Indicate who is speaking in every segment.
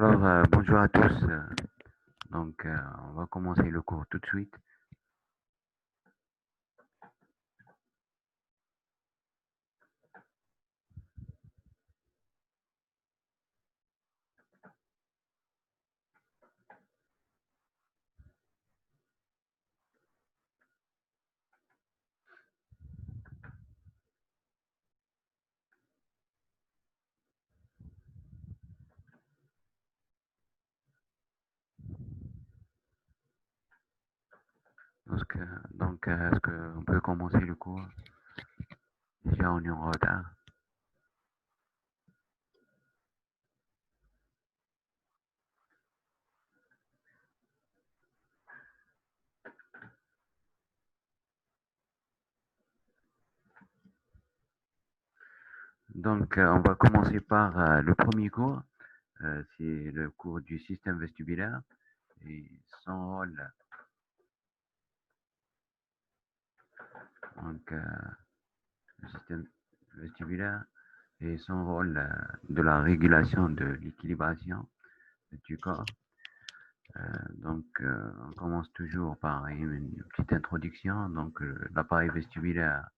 Speaker 1: Alors, bonjour à tous. On va commencer le cours tout de suite. Est-ce qu'on peut commencer le cours? Déjà, on est en retard. On va commencer par le premier cours. C'est le cours du système vestibulaire et son rôle. Donc, euh, le système vestibulaire et son rôle de la régulation de l'équilibration du corps. On commence toujours par une petite introduction. L'appareil vestibulaire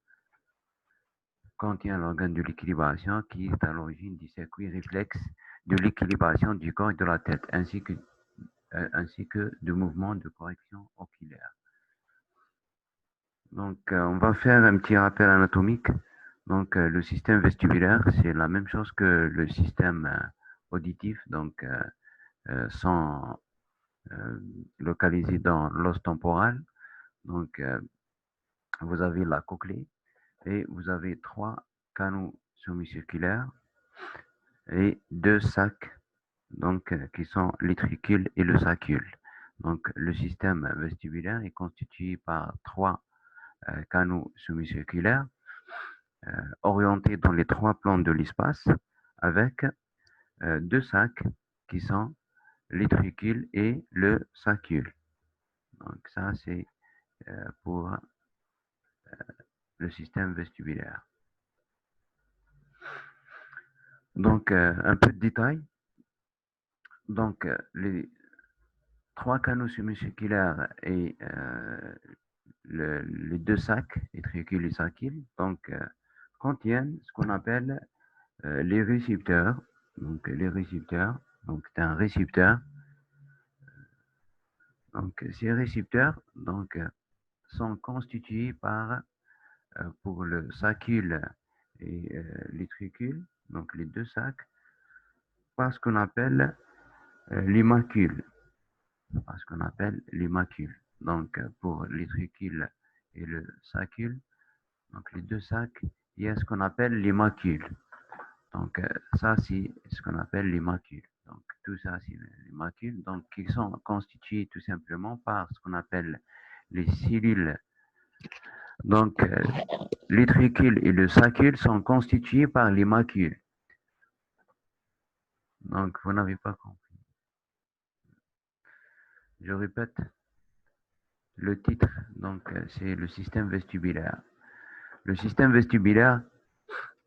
Speaker 1: contient l'organe de l'équilibration qui est à l'origine du circuit réflexe de l'équilibration du corps et de la tête, ainsi que de mouvements de correction oculaire. On va faire un petit rappel anatomique. Le système vestibulaire, c'est la même chose que le système auditif. Sont localisés dans l'os temporal. Vous avez la cochlée et vous avez 3 canaux semi-circulaires et 2 sacs qui sont l'étricule et le sacule. Le système vestibulaire est constitué par 3 canaux semi-circulaires orientés dans les 3 plans de l'espace avec 2 sacs qui sont l'étricule et le sacule. Donc ça, c'est pour le système vestibulaire. Un peu de détail. Les 3 canaux semi-circulaires et les 2 sacs, étricule et sacule, contiennent ce qu'on appelle les récepteurs. C'est un récepteur. Ces récepteurs sont constitués par, pour le sacule et l'étricule, donc les 2 sacs, par ce qu'on appelle les macules. Pour l'étricule et le sacule, les 2 sacs, il y a ce qu'on appelle les macules. Ça, c'est ce qu'on appelle les macules. Tout ça, c'est les macules, qui sont constitués tout simplement par ce qu'on appelle les cellules. L'étricule et le sacule sont constitués par les macules. Vous n'avez pas compris. Je répète, le titre, c'est le système vestibulaire. Le système vestibulaire,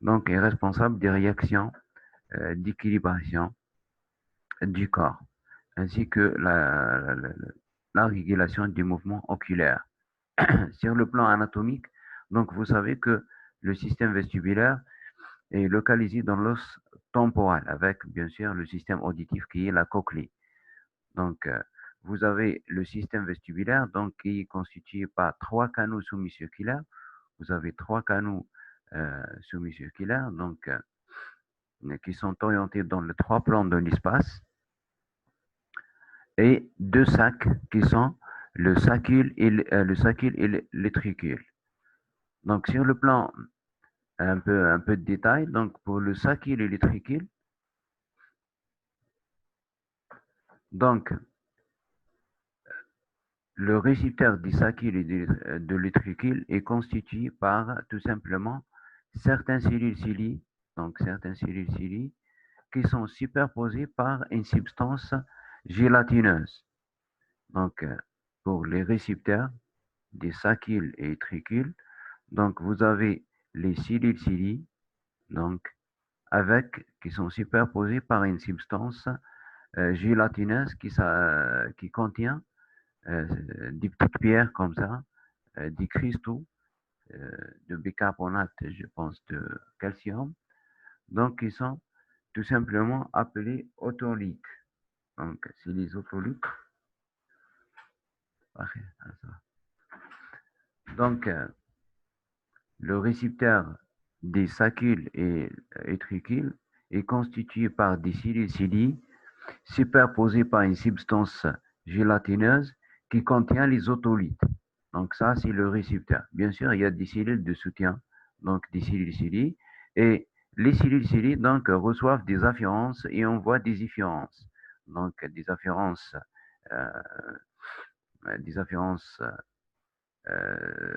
Speaker 1: est responsable des réactions d'équilibration du corps, ainsi que la régulation du mouvement oculaire. Sur le plan anatomique, vous savez que le système vestibulaire est localisé dans l'os temporal, avec bien sûr le système auditif qui est la cochlée. Vous avez le système vestibulaire qui est constitué par 3 canaux semi-circulaires. Vous avez 3 canaux semi-circulaires qui sont orientés dans les 3 plans de l'espace et 2 sacs qui sont le sacule et l'étricule. Sur le plan un peu de détail, pour le sacule et l'étricule, le récepteur du sacule et de l'étricule est constitué par tout simplement certaines cellules ciliées, qui sont superposées par une substance gélatineuse. Pour les récepteurs des sacules et étricules, vous avez les cellules ciliées, qui sont superposées par une substance gélatineuse qui contient des petites pierres comme ça, des cristaux de bicarbonate, je pense, de calcium, donc qui sont tout simplement appelés otolithes. Donc, c'est les otolithes. Donc, le récepteur des saccules et tricules est constitué par des silicides superposés par une substance gélatineuse qui contient les otolithes. Donc ça, c'est le récepteur. Bien sûr, il y a des cellules de soutien, donc des silicides, et les silicides donc reçoivent des afférences et envoient des efférences. Donc euh, des afférences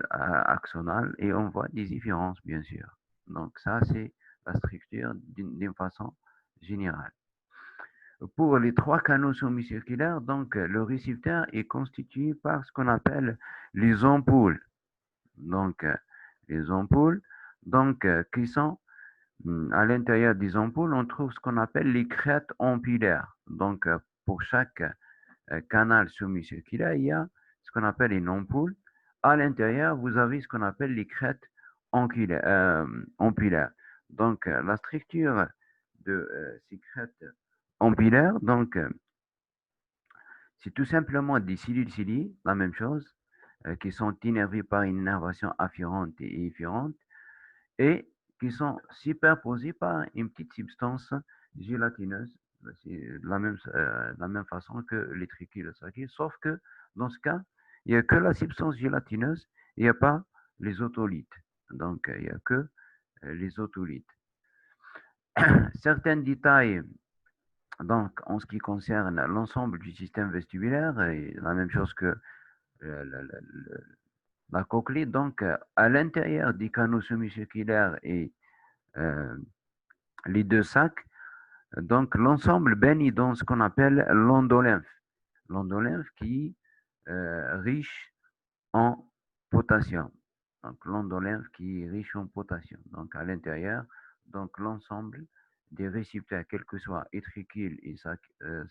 Speaker 1: axonales et envoient des efférences, bien sûr. Donc ça, c'est la structure d'une façon générale. Pour les trois canaux semi-circulaires, donc le récepteur est constitué par ce qu'on appelle les ampoules. Donc les ampoules, donc qui sont à l'intérieur des ampoules, on trouve ce qu'on appelle les crêtes ampullaires. Donc pour chaque canal semi-circulaire, il y a ce qu'on appelle une ampoule. À l'intérieur, vous avez ce qu'on appelle les crêtes ampullaires. Donc la structure de ces crêtes ampullaires, donc c'est tout simplement des silicides, la même chose, qui sont innervés par une innervation afférente et efférente, et qui sont superposés par une petite substance gélatineuse. C'est de la même façon que les trichules sacchés, sauf que dans ce cas, il n'y a que la substance gélatineuse, il n'y a pas les otolithes. Donc, il n'y a que les otolithes. Certains détails donc, en ce qui concerne l'ensemble du système vestibulaire, et la même chose que la cochlée, donc à l'intérieur des canaux semi-circulaires et les deux sacs, donc l'ensemble baigne dans ce qu'on appelle l'endolymphe. L'endolymphe qui est riche en potassium. Donc l'endolymphe qui est riche en potassium. Donc à l'intérieur, donc l'ensemble des récepteurs, quels que soient étricules et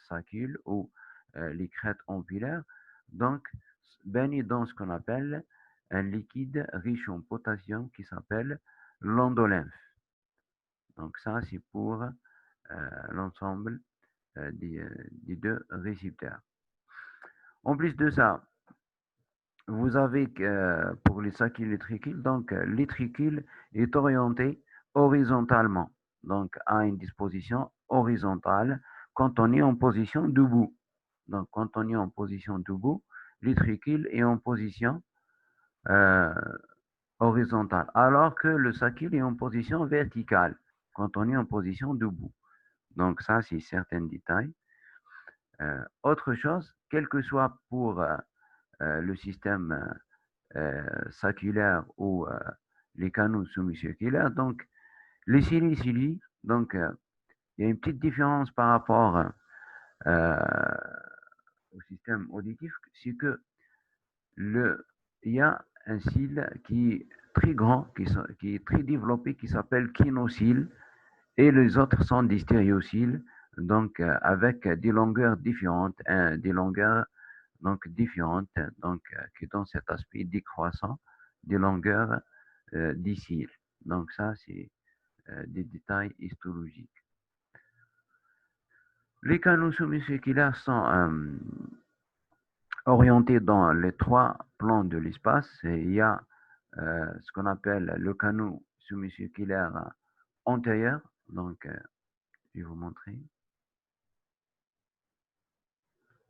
Speaker 1: saccules ou les crêtes ampullaires, donc baigne dans ce qu'on appelle un liquide riche en potassium qui s'appelle l'endolymphe. Donc ça, c'est pour l'ensemble des deux récepteurs. En plus de ça, vous avez pour les saccules et tricules, donc l'étricule est orienté horizontalement, donc à une disposition horizontale quand on est en position debout. Donc quand on est en position debout, l'étricule est en position euh, horizontale, alors que le saccule est en position verticale quand on est en position debout. Donc ça, c'est certains détails. Autre chose, quel que soit pour le système sacculaire ou les canaux semi-circulaires, donc les silicides, donc il y a une petite différence par rapport au système auditif, c'est que il y a un cil qui est très grand, qui est très développé, qui s'appelle kinocyle, et les autres sont des stéréocyles, donc avec des longueurs différentes, des longueurs donc différentes, donc qui donnent cet aspect décroissant des longueurs des cils. Donc ça, c'est des détails histologiques. Les canaux semi-circulaires sont orientés dans les trois plans de l'espace. Il y a ce qu'on appelle le canal semi-circulaire antérieur, donc je vais vous montrer.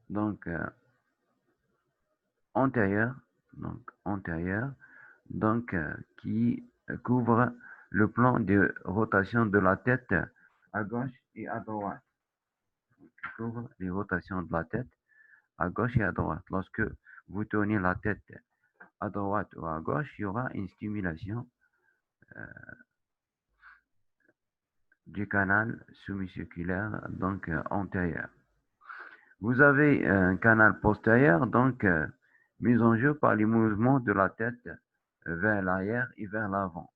Speaker 1: Donc antérieur, donc qui couvre le plan de rotation de la tête à gauche et à droite. Qui couvre les rotations de la tête à gauche et à droite. Lorsque vous tournez la tête à droite ou à gauche, il y aura une stimulation du canal semi-circulaire, donc antérieur. Vous avez un canal postérieur, donc mis en jeu par les mouvements de la tête vers l'arrière et vers l'avant.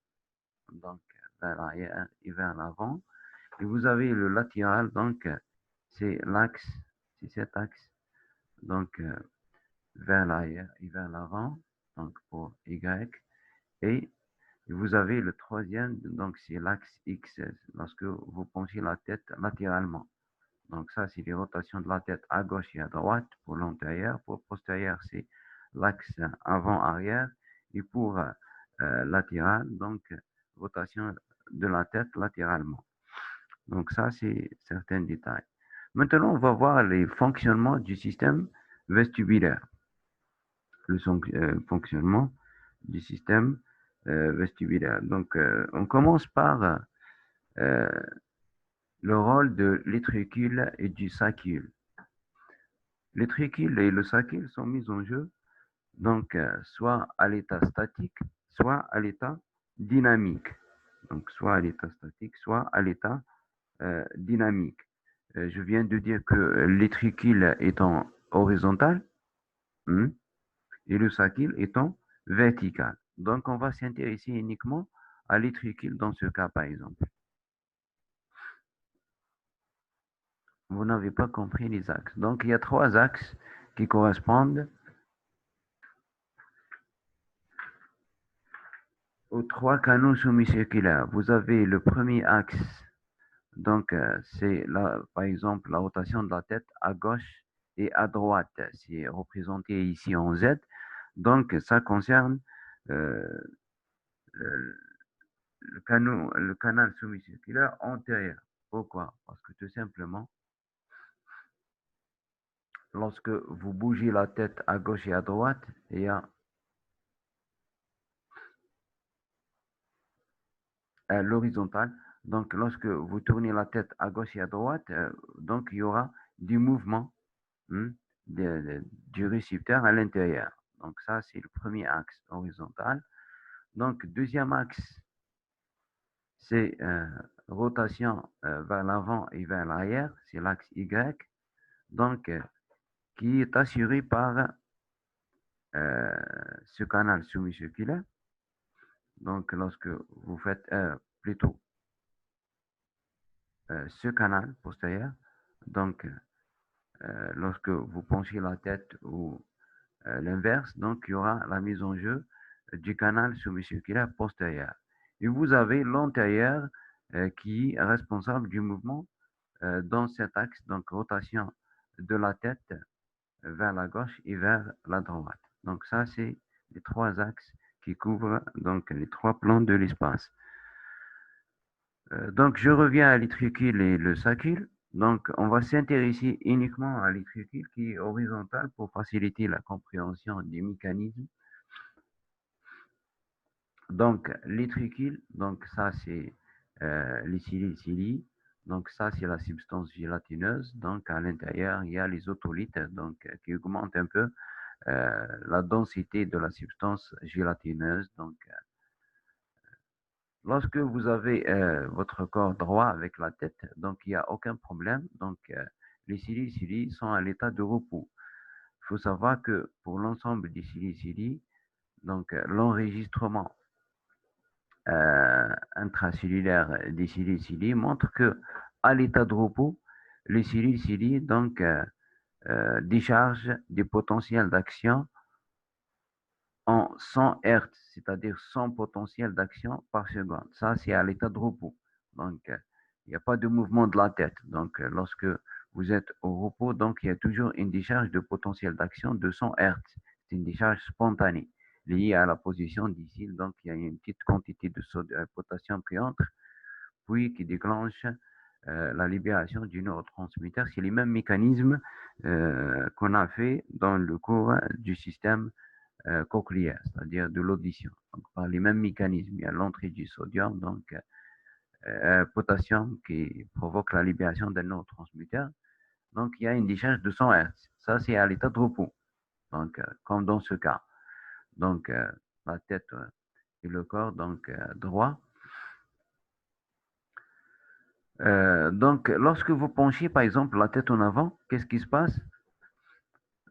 Speaker 1: Donc vers l'arrière et vers l'avant. Et vous avez le latéral, donc c'est l'axe, c'est cet axe, donc vers l'arrière et vers l'avant, donc pour Y. Et vous avez le troisième, donc c'est l'axe X, lorsque vous penchez la tête latéralement. Donc ça, c'est les rotations de la tête à gauche et à droite pour l'antérieur. Pour postérieur, c'est l'axe avant-arrière. Et pour latéral, donc rotation de la tête latéralement. Donc ça, c'est certains détails. Maintenant, on va voir les fonctionnements du système vestibulaire. Le fonctionnement du système vestibulaire. Donc, on commence par le rôle de l'étricule et du sacule. L'étricule et le sacule sont mis en jeu, donc soit à l'état statique, soit à l'état dynamique. Donc, soit à l'état statique, soit à l'état dynamique. Je viens de dire que l'étricule étant horizontal et le sacule étant vertical. Donc, on va s'intéresser uniquement à l'étricule dans ce cas, par exemple. Vous n'avez pas compris les axes. Donc, il y a trois axes qui correspondent aux trois canaux semi-circulaires. Vous avez le premier axe, donc c'est par exemple la rotation de la tête à gauche et à droite. C'est représenté ici en Z. Donc, ça concerne le, le canal semi-circulaire antérieur. Pourquoi? Parce que tout simplement, lorsque vous bougez la tête à gauche et à droite, il y a l'horizontale. Donc, lorsque vous tournez la tête à gauche et à droite, donc il y aura du mouvement du récepteur à l'intérieur. Donc, ça, c'est le premier axe horizontal. Donc, deuxième axe, c'est rotation vers l'avant et vers l'arrière. C'est l'axe Y. Donc, qui est assuré par ce canal semi-circulaire. Donc, lorsque vous faites plutôt ce canal postérieur, donc lorsque vous penchez la tête ou l'inverse, donc il y aura la mise en jeu du canal semi-circulaire postérieur. Et vous avez l'antérieur qui est responsable du mouvement dans cet axe, donc rotation de la tête vers la gauche et vers la droite. Donc ça, c'est les trois axes qui couvrent donc les trois plans de l'espace. Donc je reviens à l'étricule et le sacule. Donc on va s'intéresser uniquement à l'étricule qui est horizontal pour faciliter la compréhension des mécanismes. Donc l'étricule, donc ça c'est les cili. Donc ça c'est la substance gélatineuse. Donc à l'intérieur il y a les otolithes donc qui augmentent un peu la densité de la substance gélatineuse. Donc, lorsque vous avez votre corps droit avec la tête, donc il n'y a aucun problème. Donc, les cili sont à l'état de repos. Il faut savoir que pour l'ensemble des cili, donc l'enregistrement intracellulaire des cili montre que à l'état de repos, les cili donc déchargent des potentiels d'action en 100 Hz, c'est-à-dire 100 potentiels d'action par seconde. Ça, c'est à l'état de repos. Donc, il n'y a pas de mouvement de la tête. Donc, lorsque vous êtes au repos, donc il y a toujours une décharge de potentiel d'action de 100 Hz. C'est une décharge spontanée liée à la position d'ici. Donc, il y a une petite quantité de potassium qui entre, puis qui déclenche la libération du neurotransmetteur. C'est les mêmes mécanismes qu'on a fait dans le cours du système cochléaire, c'est-à-dire de l'audition. Donc, par les mêmes mécanismes, il y a l'entrée du sodium, donc potassium qui provoque la libération d'un neurotransmetteur. Donc, il y a une décharge de 100 Hz. Ça, c'est à l'état de repos. Donc, comme dans ce cas. Donc, la tête et le corps, donc droit. Donc, lorsque vous penchez, par exemple, la tête en avant, qu'est-ce qui se passe?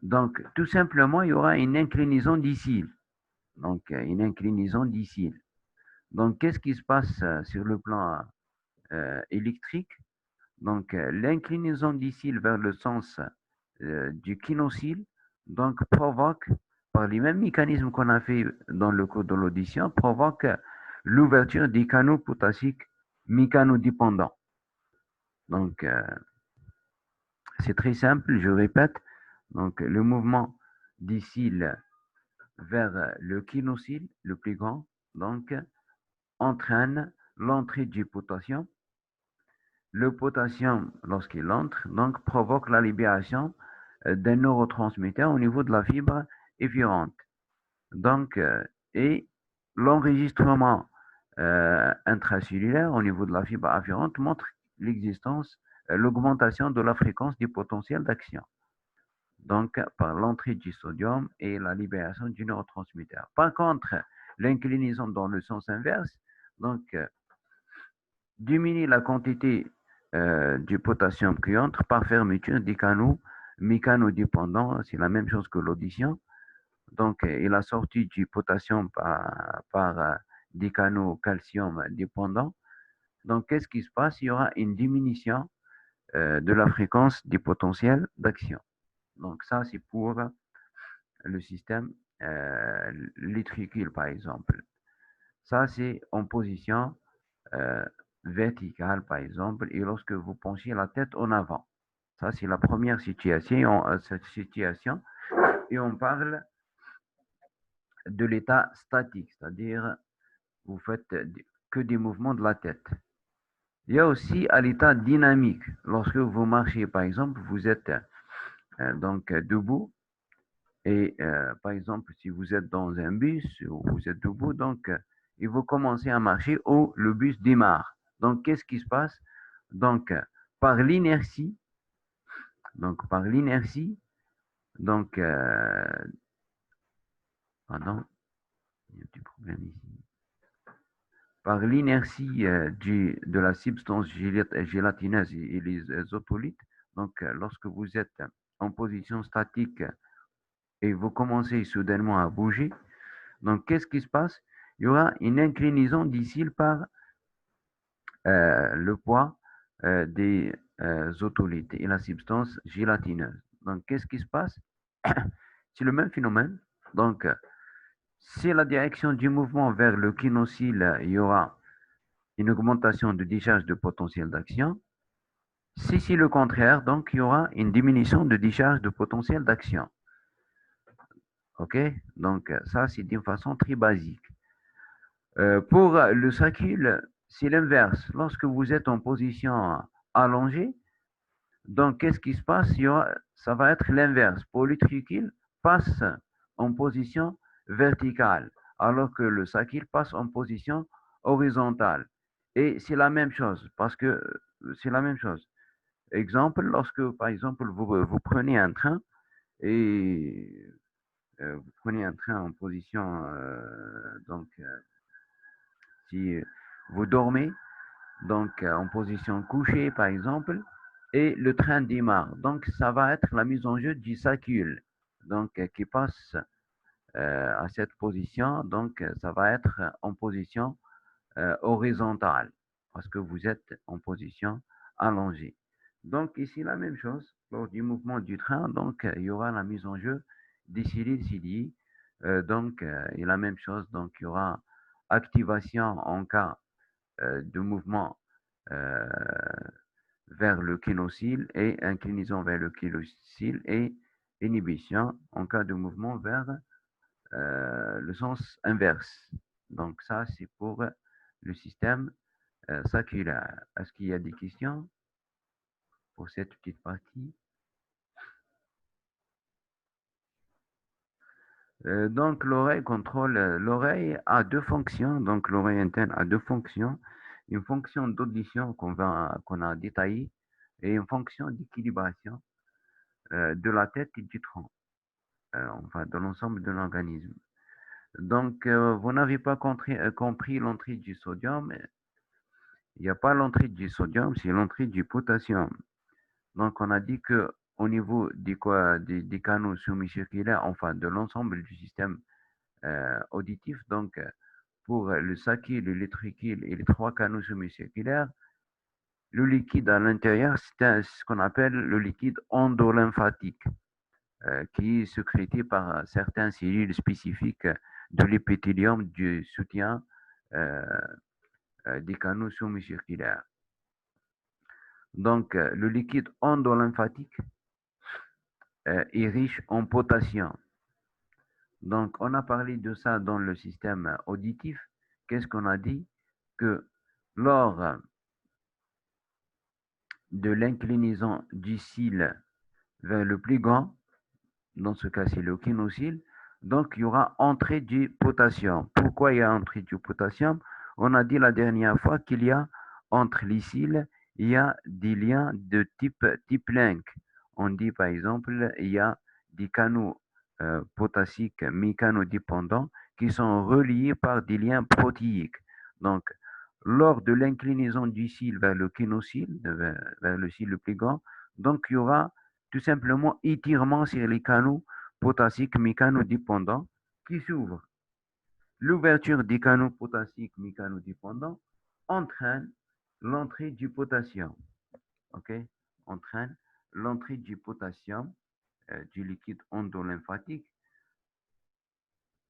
Speaker 1: Donc, tout simplement, il y aura une inclinaison d'ici. Donc, une inclinaison d'ici. Donc, qu'est-ce qui se passe sur le plan électrique? Donc, l'inclinaison du cil vers le sens du kinocyle, donc provoque, par les mêmes mécanismes qu'on a fait dans le cours de l'audition, provoque l'ouverture des canaux potassiques mécanodépendants. Donc, c'est très simple, je répète. Donc, le mouvement du cil vers le kinocyle, le plus grand, donc, entraîne l'entrée du potassium. Le potassium, lorsqu'il entre, donc, provoque la libération d'un neurotransmetteur au niveau de la fibre efférente. Donc, et l'enregistrement intracellulaire au niveau de la fibre afférente montre l'existence, l'augmentation de la fréquence du potentiel d'action. Donc, par l'entrée du sodium et la libération du neurotransmetteur. Par contre, l'inclinaison dans le sens inverse, donc, diminue la quantité du potassium qui entre par fermeture des canaux mécanodépendants. C'est la même chose que l'audition. Donc, et la sortie du potassium par des canaux calcium dépendants. Donc, qu'est-ce qui se passe? Il y aura une diminution de la fréquence du potentiel d'action. Donc, ça, c'est pour le système par exemple. Ça, c'est en position verticale, par exemple, et lorsque vous penchez la tête en avant. Ça, c'est la première situation, cette situation. Et on parle de l'état statique, c'est-à-dire vous faites que des mouvements de la tête. Il y a aussi à l'état dynamique. Lorsque vous marchez, par exemple, vous êtes donc debout. Et par exemple, si vous êtes dans un bus ou vous êtes debout, donc et vous commencez à marcher ou le bus démarre. Donc, qu'est-ce qui se passe? Donc, par l'inertie, donc par l'inertie, donc, pardon, il y a un petit problème ici. Par l'inertie de la substance gélatineuse et les otolithes, donc lorsque vous êtes en position statique et vous commencez soudainement à bouger, donc qu'est-ce qui se passe? Il y aura une inclinaison du cil par le poids des otolithes et la substance gélatineuse. Donc qu'est-ce qui se passe? C'est le même phénomène. Donc, si la direction du mouvement vers le kinocyle, il y aura une augmentation de décharge de potentiel d'action. Si c'est le contraire, donc il y aura une diminution de décharge de potentiel d'action. OK? Donc, ça, c'est d'une façon très basique. Pour le sacule, c'est l'inverse. Lorsque vous êtes en position allongée, donc qu'est-ce qui se passe? Ça va être l'inverse. Pour le tricule, passe en position verticale, alors que le sacule passe en position horizontale. Et c'est la même chose, parce que c'est la même chose. Exemple, lorsque, par exemple, vous prenez un train et vous prenez un train en position, donc, si vous dormez, donc en position couchée, par exemple, et le train démarre. Donc, ça va être la mise en jeu du sacule, donc qui passe à cette position. Donc, ça va être en position horizontale, parce que vous êtes en position allongée. Donc, ici, la même chose, lors du mouvement du train, donc, il y aura la mise en jeu des ciliés. Donc, et la même chose, donc, il y aura activation en cas de mouvement euh, vers le kinocyle et inclinaison vers le kinocyle et inhibition en cas de mouvement vers le sens inverse. Donc, ça, c'est pour le système saculaire. Est-ce qu'il y a des questions pour cette petite partie? Donc, l'oreille contrôle, l'oreille a deux fonctions. Donc, l'oreille interne a deux fonctions. Une fonction d'audition qu'on a détaillée et une fonction d'équilibration de la tête et du tronc, enfin, de l'ensemble de l'organisme. Donc, vous n'avez pas compris l'entrée du sodium. Il n'y a pas l'entrée du sodium, c'est l'entrée du potassium. Donc, on a dit que au niveau des canaux semi-circulaires, enfin de l'ensemble du système auditif, donc pour le sacile, l'électricule et les trois canaux semi-circulaires, le liquide à l'intérieur, c'est ce qu'on appelle le liquide endolymphatique, qui est sécrété par certaines cellules spécifiques de l'épithélium du soutien des canaux semi-circulaires. Donc, le liquide endolymphatique est riche en potassium. Donc, on a parlé de ça dans le système auditif. Qu'est-ce qu'on a dit? Que lors de l'inclinaison du cil vers le plus grand, dans ce cas c'est le kinocyle, donc il y aura entrée du potassium. Pourquoi il y a entrée du potassium? On a dit la dernière fois qu'il y a entre les cils, il y a des liens de type link. On dit par exemple, il y a des canaux potassiques mécanodépendants qui sont reliés par des liens protéiques. Donc, lors de l'inclinaison du cil vers le kinocyle, vers le cil le plus grand, donc il y aura tout simplement étirement sur les canaux potassiques mécanodépendants qui s'ouvrent. L'ouverture des canaux potassiques mécanodépendants entraîne l'entrée du potassium. OK? Entraîne l'entrée du potassium, du liquide endolymphatique.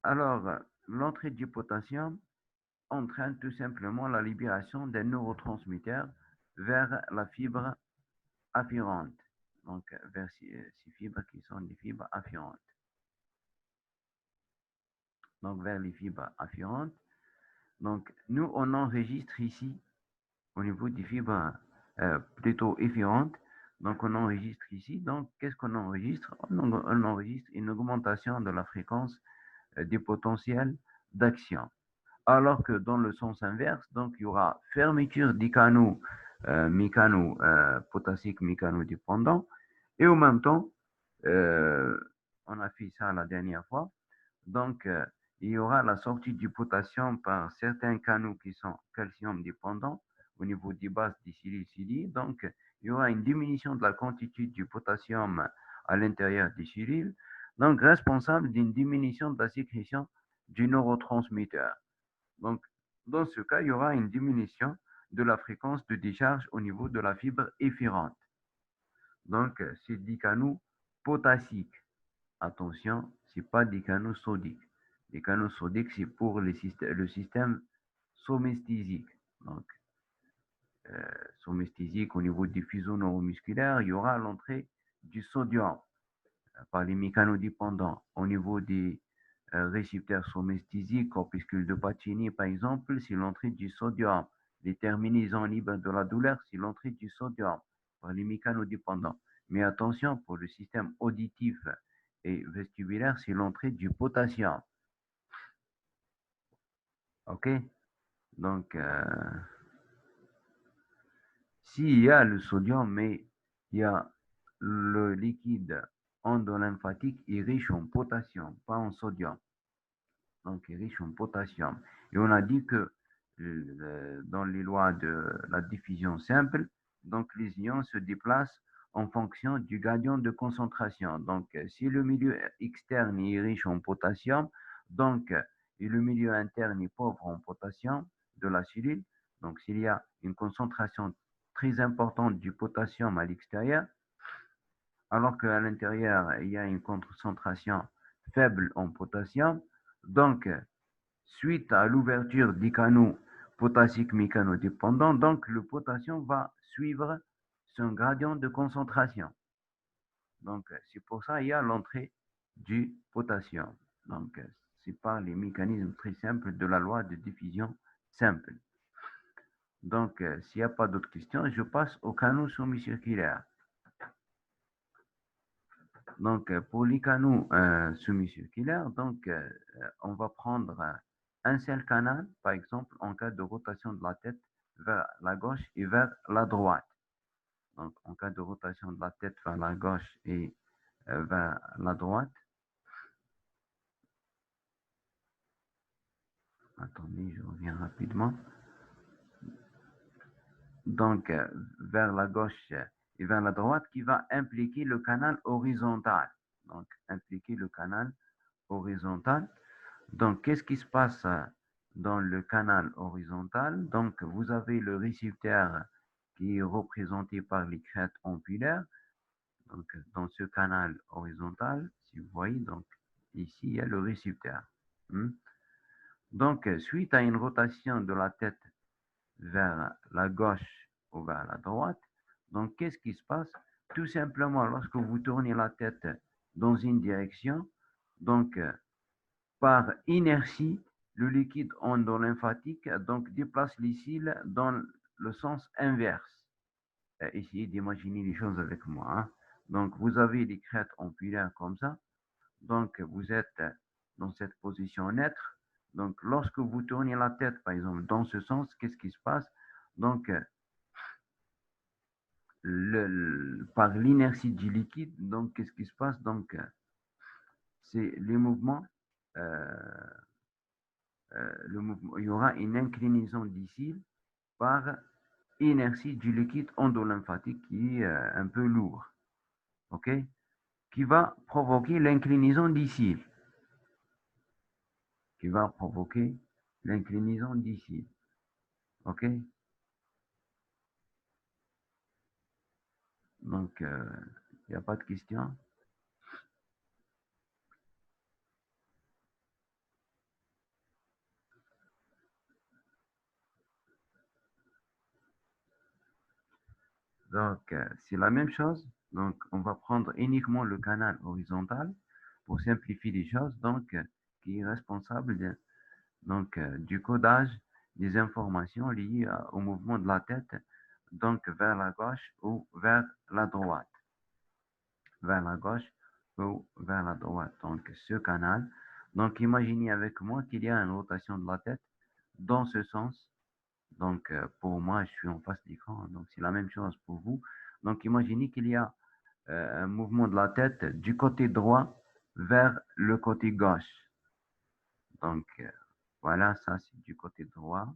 Speaker 1: Alors, l'entrée du potassium entraîne tout simplement la libération des neurotransmetteurs vers la fibre afférente. Donc, vers ces fibres qui sont des fibres afférentes. Donc, vers les fibres afférentes. Donc, nous, on enregistre ici, au niveau des fibres plutôt efférentes, donc on enregistre ici. Donc, qu'est-ce qu'on enregistre? On enregistre une augmentation de la fréquence des potentiels d'action. Alors que dans le sens inverse, donc il y aura fermeture des canaux potassiques mécanodépendants, et en même temps, on a fait ça la dernière fois, donc il y aura la sortie du potassium par certains canaux qui sont calcium dépendants au niveau des bases des cellules. Donc, il y aura une diminution de la quantité du potassium à l'intérieur des cellules, donc responsable d'une diminution de la sécrétion du neurotransmetteur. Donc, dans ce cas, il y aura une diminution de la fréquence de décharge au niveau de la fibre efférente. Donc, c'est des canaux potassiques. Attention, ce n'est pas des canaux sodiques. Les canaux sodiques, c'est pour le système somesthésique. Donc, somesthésique au niveau du fuseau neuromusculaire, il y aura l'entrée du sodium par les mécanodépendants. Au niveau des récepteurs somesthésiques, corpuscules de Pacini, par exemple, c'est l'entrée du sodium. Les terminaisons libres de la douleur, c'est l'entrée du sodium par les mécanodépendants. Mais attention, pour le système auditif et vestibulaire, c'est l'entrée du potassium. OK? Donc, s'il y a le sodium, mais il y a le liquide endolymphatique est riche en potassium, pas en sodium. Donc, est riche en potassium. Et on a dit que dans les lois de la diffusion simple, donc les ions se déplacent en fonction du gradient de concentration. Donc, si le milieu externe est riche en potassium, donc, et le milieu interne est pauvre en potassium de la cellule, donc s'il y a une concentration très importante du potassium à l'extérieur, alors qu'à l'intérieur, il y a une concentration faible en potassium, donc, suite à l'ouverture des canaux potassiques mécanodépendants, donc le potassium va suivre son gradient de concentration. Donc, c'est pour ça qu'il y a l'entrée du potassium. Donc, c'est par les mécanismes très simples de la loi de diffusion simple. Donc, s'il n'y a pas d'autres questions, je passe aux canaux semi-circulaires. Donc, pour les canaux semi-circulaires, donc, on va prendre un seul canal, par exemple, en cas de rotation de la tête vers la gauche et vers la droite. Donc, en cas de rotation de la tête vers la gauche et vers la droite. Attendez, je reviens rapidement. Donc, vers la gauche et vers la droite qui va impliquer le canal horizontal. Donc, impliquer le canal horizontal. Donc, qu'est-ce qui se passe dans le canal horizontal? Donc, vous avez le récepteur qui est représenté par les crêtes ampulaires. Donc, dans ce canal horizontal, si vous voyez, donc ici, il y a le récepteur. Donc, suite à une rotation de la tête vers la gauche ou vers la droite, donc qu'est-ce qui se passe? Tout simplement, lorsque vous tournez la tête dans une direction, donc par inertie, le liquide endolymphatique donc déplace les cils dans le sens inverse. Essayez d'imaginer les choses avec moi. Hein. Donc, vous avez les crêtes ampulaires comme ça. Donc, vous êtes dans cette position neutre. Donc, lorsque vous tournez la tête, par exemple, dans ce sens, qu'est-ce qui se passe? Donc, par l'inertie du liquide, donc, qu'est-ce qui se passe? Donc, c'est les mouvements, il y aura une inclinaison d'ici par inertie du liquide endolymphatique qui est un peu lourd, ok? Qui va provoquer l'inclinaison d'ici, ok? Donc, il n'y a pas de question. Donc, c'est la même chose. Donc, on va prendre uniquement le canal horizontal pour simplifier les choses, donc, qui est responsable du codage des informations liées au mouvement de la tête, donc vers la gauche ou vers la droite. Vers la gauche ou vers la droite. Donc, ce canal. Donc, imaginez avec moi qu'il y a une rotation de la tête dans ce sens. Donc, pour moi, je suis en face d'écran, donc c'est la même chose pour vous. Donc, imaginez qu'il y a un mouvement de la tête du côté droit vers le côté gauche. Donc, voilà, ça c'est du côté droit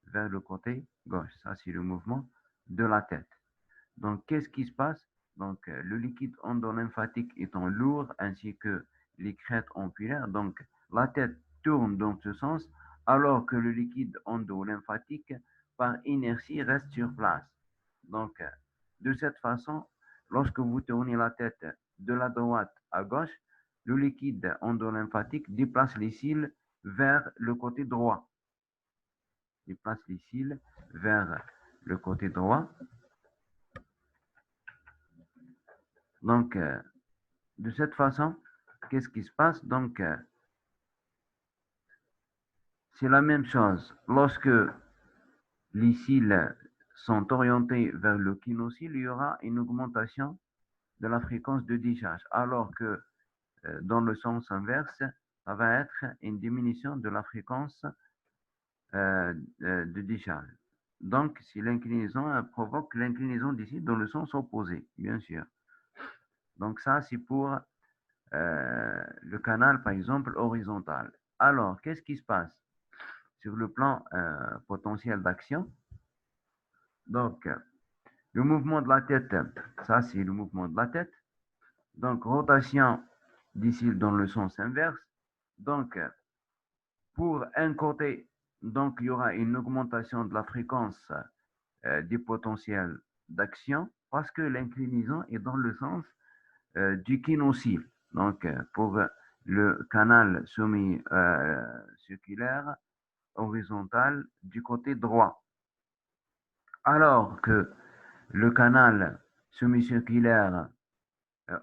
Speaker 1: vers le côté gauche. Ça, c'est le mouvement de la tête. Donc, qu'est-ce qui se passe? Donc, le liquide endolymphatique étant lourd ainsi que les crêtes ampulaires, donc la tête tourne dans ce sens, alors que le liquide endolymphatique, par inertie, reste sur place. Donc, de cette façon, lorsque vous tournez la tête de la droite à gauche, le liquide endolymphatique déplace les cils vers le côté droit. Déplace les cils vers le côté droit. Donc, de cette façon, qu'est-ce qui se passe? Donc, c'est la même chose. Lorsque les cils sont orientés vers le kinocyle, il y aura une augmentation de la fréquence de décharge, alors que dans le sens inverse, ça va être une diminution de la fréquence de décharge. Donc, si l'inclinaison provoque l'inclinaison d'ici dans le sens opposé, bien sûr. Donc, ça, c'est pour le canal, par exemple, horizontal. Alors, qu'est-ce qui se passe sur le plan potentiel d'action? Donc, le mouvement de la tête, ça, c'est le mouvement de la tête. Donc, rotation d'ici dans le sens inverse. Donc, pour un côté, donc, il y aura une augmentation de la fréquence du potentiel d'action parce que l'inclinaison est dans le sens du kinocyle. Donc, pour le canal semi-circulaire horizontal du côté droit. Alors que le canal semi-circulaire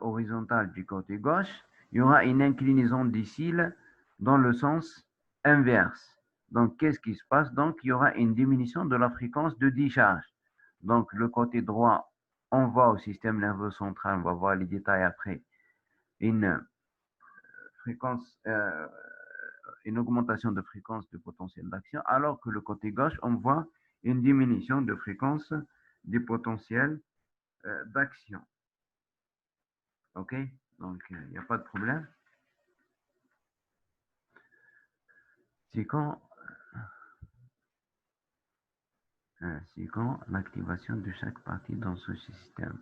Speaker 1: horizontal du côté gauche, il y aura une inclinaison des cils dans le sens inverse. Donc, qu'est-ce qui se passe? Donc, il y aura une diminution de la fréquence de décharge. Donc, le côté droit, on va au système nerveux central, on va voir les détails après, une fréquence, une augmentation de fréquence de potentiel d'action, alors que le côté gauche, on voit une diminution de fréquence du potentiel d'action. OK? Donc, il n'y a pas de problème. C'est quand l'activation de chaque partie dans ce système.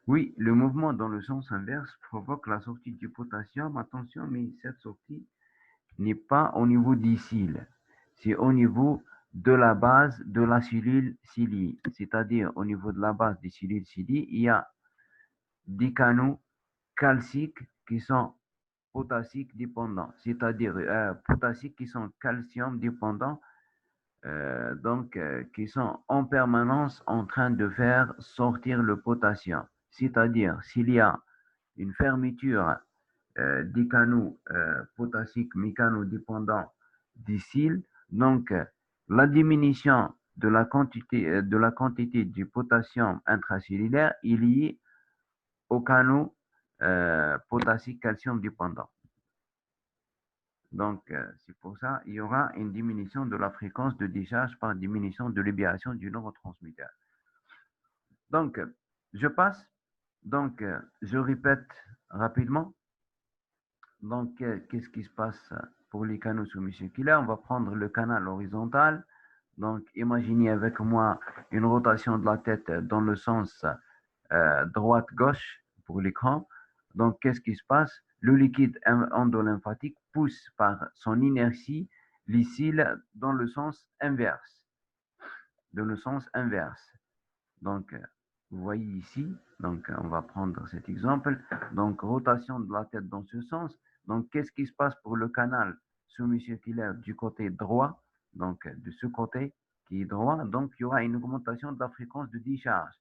Speaker 1: Oui, le mouvement dans le sens inverse provoque la sortie du potassium. Attention, mais cette sortie n'est pas au niveau des cils, c'est au niveau de la base de la cellule cilie. C'est-à-dire, au niveau de la base des cellules ciliées, il y a des canaux calciques qui sont potassiques dépendants, c'est-à-dire potassiques qui sont calcium dépendants, qui sont en permanence en train de faire sortir le potassium. C'est-à-dire, s'il y a une fermeture des canaux potassiques mécanodépendants des cils, donc la diminution de la quantité du potassium intracellulaire est liée aux canaux potassiques calcium dépendants. Donc, c'est pour ça qu'il y aura une diminution de la fréquence de décharge par diminution de libération du neurotransmetteur. Donc, je passe. Donc, je répète rapidement. Donc, qu'est-ce qui se passe pour les canaux sous-musculaires? On va prendre le canal horizontal. Donc, imaginez avec moi une rotation de la tête dans le sens droite-gauche pour l'écran. Donc, qu'est-ce qui se passe? Le liquide endolymphatique pousse par son inertie les cils dans le sens inverse. Dans le sens inverse. Donc, vous voyez ici, donc on va prendre cet exemple. Donc, rotation de la tête dans ce sens. Donc, qu'est-ce qui se passe pour le canal sous-musculaire du côté droit? Donc, de ce côté qui est droit, donc il y aura une augmentation de la fréquence de décharge.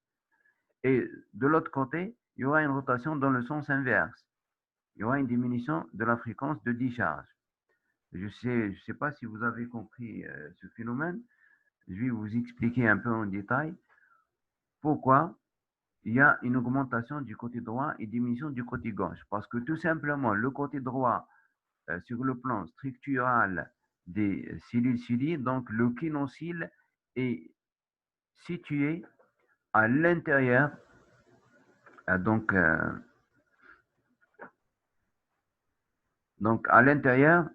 Speaker 1: Et de l'autre côté, il y aura une rotation dans le sens inverse. Il y aura une diminution de la fréquence de décharge. Je sais pas si vous avez compris ce phénomène. Je vais vous expliquer un peu en détail pourquoi il y a une augmentation du côté droit et diminution du côté gauche. Parce que tout simplement, le côté droit, sur le plan structural des cellules ciliées, donc le kinocyle est situé à l'intérieur, donc, donc à l'intérieur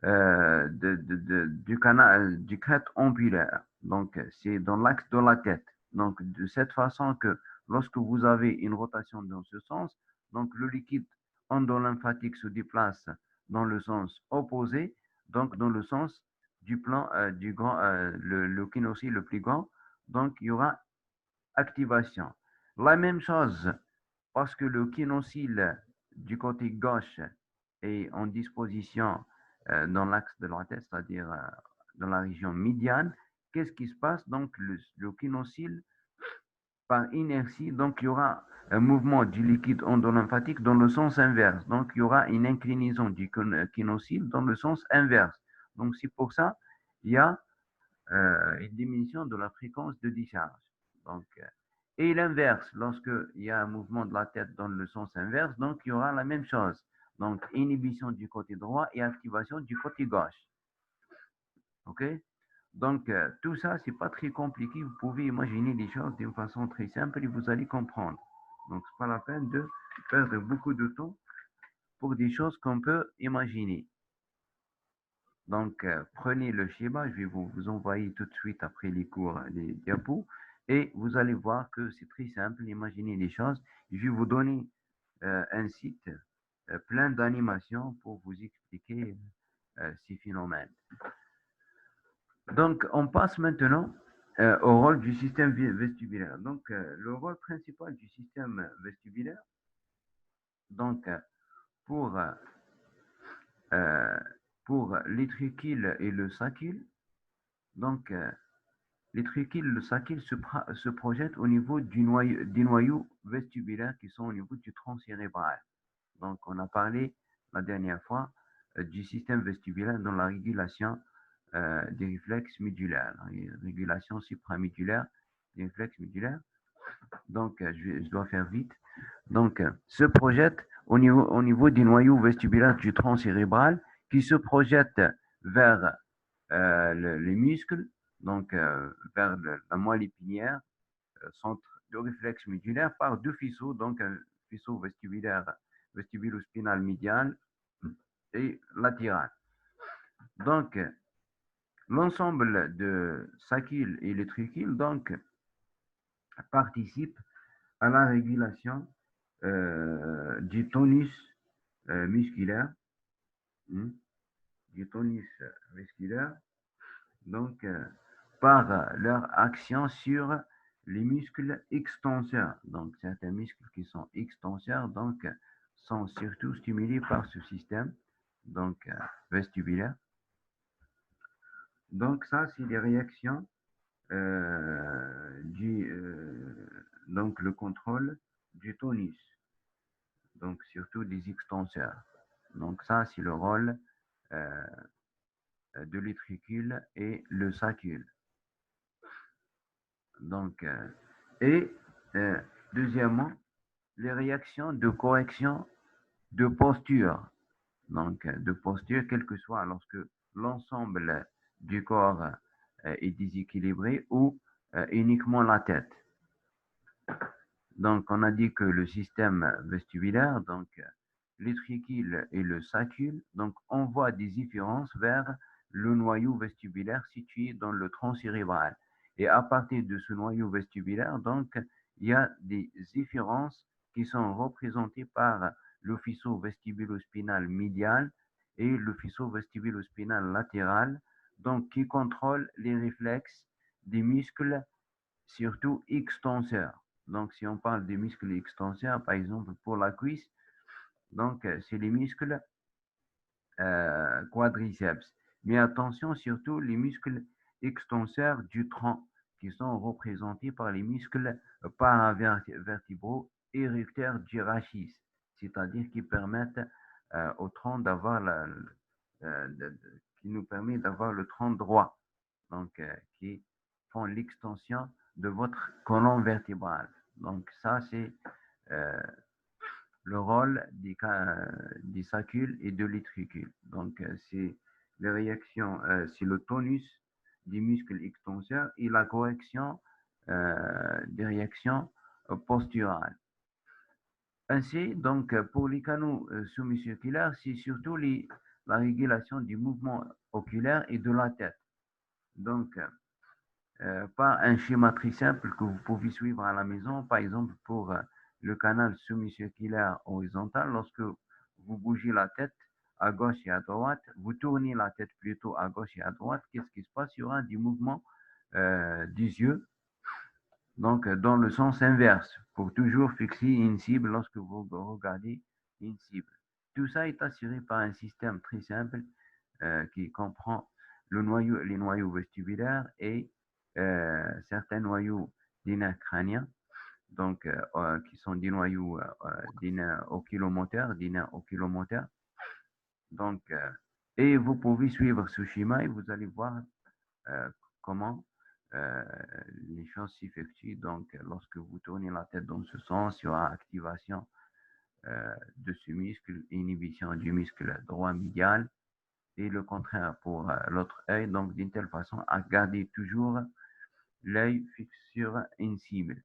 Speaker 1: du canal, du crête ambulaire. Donc, c'est dans l'axe de la tête. Donc, de cette façon que lorsque vous avez une rotation dans ce sens, donc le liquide endolymphatique se déplace dans le sens opposé, donc dans le sens du plan du grand, le kinocyle le plus grand. Donc, il y aura activation. La même chose, parce que le kinocyle du côté gauche est en disposition dans l'axe de la tête, c'est-à-dire dans la région médiane, qu'est-ce qui se passe? Donc, le kinocyle, par inertie, donc il y aura un mouvement du liquide endolymphatique dans le sens inverse. Donc, il y aura une inclinaison du kinocyle dans le sens inverse. Donc, c'est pour ça il y a une diminution de la fréquence de décharge. Donc, et l'inverse, lorsqu'il y a un mouvement de la tête dans le sens inverse, donc il y aura la même chose. Donc, inhibition du côté droit et activation du côté gauche. OK? Donc, tout ça, c'est pas très compliqué. Vous pouvez imaginer les choses d'une façon très simple et vous allez comprendre. Donc, c'est pas la peine de perdre beaucoup de temps pour des choses qu'on peut imaginer. Donc, prenez le schéma, je vais vous envoyer tout de suite après les cours les diapos et vous allez voir que c'est très simple, imaginez les choses. Je vais vous donner un site plein d'animations pour vous expliquer ces phénomènes. Donc, on passe maintenant au rôle du système vestibulaire. Donc, le rôle principal du système vestibulaire, donc, pour, euh, pour l'étricule et le sacule, donc, les trucules, le sacyle se projette au niveau des noyaux vestibulaires qui sont au niveau du tronc cérébral. Donc, on a parlé la dernière fois du système vestibulaire dans la régulation des réflexes médulaires, la régulation supramédulaire des réflexes médulaires. Donc, je dois faire vite. Donc, se projette au niveau des noyaux vestibulaires du tronc cérébral qui se projette vers les muscles, donc vers la moelle épinière, centre de réflexe médulaire, par deux faisceaux, donc un faisceau vestibulaire, vestibulo-spinal médial et latéral. Donc, l'ensemble de sacyle et les trucules, donc, participent à la régulation du tonus musculaire, du tonus vasculaire, donc par leur action sur les muscles extenseurs. Donc certains muscles qui sont extenseurs donc sont surtout stimulés par ce système donc vestibulaire. Donc ça c'est les réactions donc le contrôle du tonus, donc surtout des extenseurs. Donc ça c'est le rôle euh, de l'utricule et le sacule. Donc, et euh, deuxièmement, les réactions de correction de posture. Donc, de posture, quel que soit lorsque l'ensemble du corps est déséquilibré ou uniquement la tête. Donc, on a dit que le système vestibulaire, donc l'utricule et le sacule, donc on voit des différences vers le noyau vestibulaire situé dans le tronc cérébral. Et à partir de ce noyau vestibulaire, donc, il y a des différences qui sont représentées par le faisceau vestibulo-spinal médial et le faisceau vestibulo-spinal latéral, donc qui contrôlent les réflexes des muscles, surtout extenseurs. Donc, si on parle des muscles extenseurs, par exemple pour la cuisse, donc c'est les muscles quadriceps. Mais attention, surtout les muscles extenseurs du tronc, qui sont représentés par les muscles paravertébraux érecteurs du rachis, c'est-à-dire qui permettent au tronc d'avoir qui nous permet d'avoir le tronc droit, donc qui font l'extension de votre colonne vertébrale. Donc ça, c'est euh, le rôle des saccules et de l'utricule. Donc, c'est les réactions, c'est le tonus des muscles extenseurs et la correction des réactions posturales. Ainsi, donc, pour les canaux semi-circulaires, c'est surtout la régulation du mouvement oculaire et de la tête. Donc, par un schéma très simple que vous pouvez suivre à la maison, par exemple pour le canal semi-circulaire horizontal, lorsque vous bougez la tête à gauche et à droite, vous tournez la tête plutôt à gauche et à droite, qu'est-ce qui se passe? Il y aura du mouvement des yeux, donc dans le sens inverse, pour toujours fixer une cible lorsque vous regardez une cible. Tout ça est assuré par un système très simple qui comprend les noyaux vestibulaires et certains noyaux des nerfs crâniens, donc qui sont des noyaux des nerfs oculomoteurs, des nerfs oculomoteurs. Donc, et vous pouvez suivre ce schéma et vous allez voir euh, comment euh, les choses s'effectuent. Donc, lorsque vous tournez la tête dans ce sens, il y aura activation de ce muscle, inhibition du muscle droit médial et le contraire pour l'autre œil, donc d'une telle façon à garder toujours l'œil fixe sur une cible.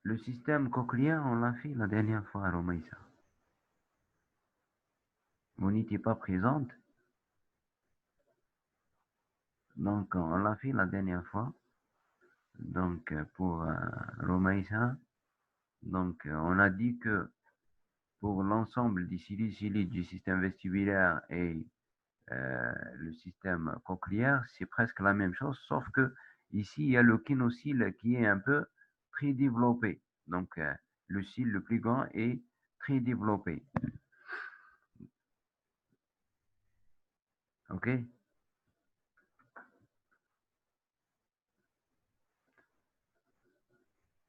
Speaker 1: Le système cochléaire, on l'a fait la dernière fois à Romaïsa. Vous n'étiez pas présente, donc on l'a fait la dernière fois. Donc pour Romaïsa, donc on a dit que pour l'ensemble des silices du système vestibulaire et le système cochléaire, c'est presque la même chose, sauf que ici, il y a le kinocyle qui est un peu très développé. Donc, le cil le plus grand est très développé. OK?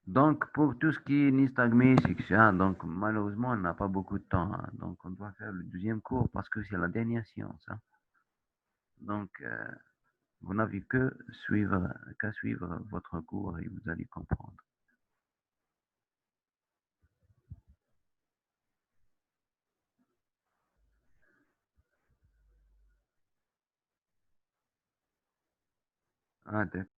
Speaker 1: Donc, pour tout ce qui est nystagmus, etc., donc malheureusement, on n'a pas beaucoup de temps, hein. Donc, on doit faire le deuxième cours parce que c'est la dernière séance, hein. Donc, vous n'avez qu'à suivre votre cours et vous allez comprendre. Ah, d'accord.